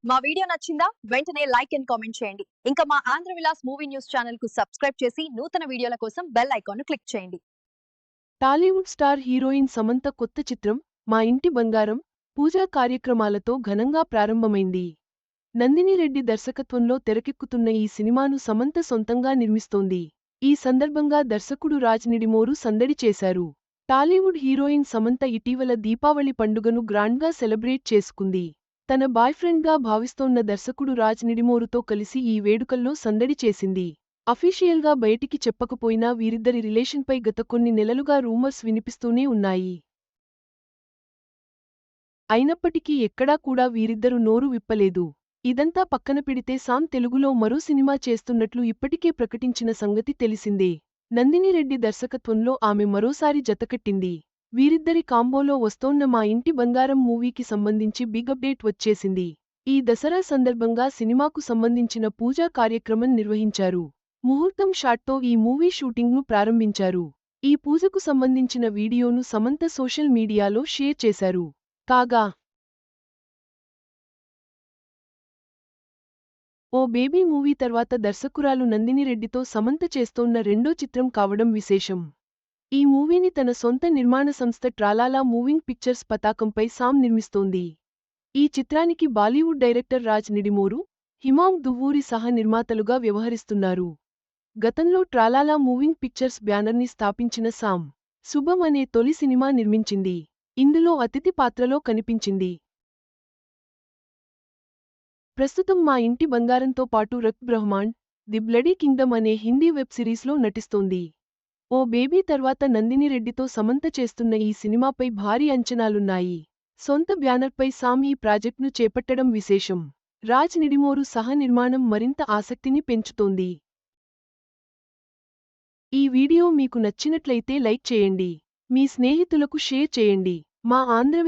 మా వీడియో నచ్చిందా? వెంటనే లైక్ అండ్ కామెంట్ చేయండి. ఇంకా మా Andhra Vilas movie news channel కు సబ్స్క్రైబ్ చేసి నూతన వీడియోల కోసం బెల్ ఐకాన్ క్లిక్ చేయండి. టాలీవుడ్ స్టార్ హీరోయిన్ సమంత కొత్త చిత్రం మా ఇంటి బంగారం పూజా కార్యక్రమాలతో ఘనంగా ప్రారంభమైంది. నందిని రెడ్డి దర్శకత్వంలో తెరకెక్కుతున్న ఈ సినిమాను సమంత సొంతంగా నిర్మిస్తోంది. ఈ సందర్భంగా దర్శకుడు రాజ్ నిడిమోరు సందడి చేశారు. టాలీవుడ్ హీరోయిన్ సమంత ఇటీవల దీపావళి పండుగను గ్రాండ్గా సెలబ్రేట్ చేసుకుంది. తన బాయ్ఫ్రెండ్గా భావిస్తోన్న దర్శకుడు రాజ్ నిడిమోరుతో కలిసి ఈ వేడుకల్లో సందడి చేసింది. అఫీషియల్గా బయటికి చెప్పకపోయినా వీరిద్దరి రిలేషన్పై గత కొన్ని నెలలుగా రూమర్స్ వినిపిస్తూనే ఉన్నాయి. అయినప్పటికీ ఎక్కడా కూడా వీరిద్దరు నోరు విప్పలేదు. ఇదంతా పక్కన పెడితే సామ్ తెలుగులో మరో సినిమా చేస్తున్నట్లు ఇప్పటికే ప్రకటించిన సంగతి తెలిసిందే. నందిని రెడ్డి దర్శకత్వంలో ఆమె మరోసారి జతకట్టింది. వీరిద్దరి కాంబోలో వస్తోన్న మా ఇంటి బంగారం మూవీకి సంబంధించి బిగ్ అప్డేట్ వచ్చేసింది. ఈ దసరా సందర్భంగా సినిమాకు సంబంధించిన పూజా కార్యక్రమం నిర్వహించారు. ముహూర్తం షాట్తో ఈ మూవీ షూటింగ్ను ప్రారంభించారు. ఈ పూజకు సంబంధించిన వీడియోను సమంత సోషల్ మీడియాలో షేర్ చేశారు. కాగా ఓ బేబీ మూవీ తర్వాత దర్శకురాలు నందిని రెడ్డితో సమంత చేస్తోన్న రెండో చిత్రం కావడం విశేషం. ఈ మూవీని తన సొంత నిర్మాణ సంస్థ ట్రాలాలా మూవింగ్ పిక్చర్స్ పతాకంపై సామ్ నిర్మిస్తోంది. ఈ చిత్రానికి బాలీవుడ్ డైరెక్టర్ రాజ్ నిడిమోరు, హిమాంగ్ దువ్వూరి సహ నిర్మాతలుగా వ్యవహరిస్తున్నారు. గతంలో ట్రాలాలా మూవింగ్ పిక్చర్స్ బ్యానర్ని స్థాపించిన సామ్, శుభం అనే తొలి సినిమా నిర్మించింది. ఇందులో అతిథి పాత్రలో కనిపించింది. ప్రస్తుతం మా ఇంటి బంగారంతో పాటు రక్ బ్రహ్మాండ్, ది బ్లడీ కింగ్డమ్ అనే హిందీ వెబ్ సిరీస్లో నటిస్తోంది. ఓ బేబీ తర్వాత నందిని రెడ్డితో సమంత చేస్తున్న ఈ సినిమాపై భారీ అంచనాలున్నాయి. సొంత బ్యానర్పై సామ్ ఈ ప్రాజెక్ట్ను చేపట్టడం విశేషం. రాజ్ నిడిమోరు సహ నిర్మాణం మరింత ఆసక్తిని పెంచుతోంది. ఈ వీడియో మీకు నచ్చినట్లయితే లైక్ చేయండి. మీ స్నేహితులకు షేర్ చేయండి. మా ఆంధ్ర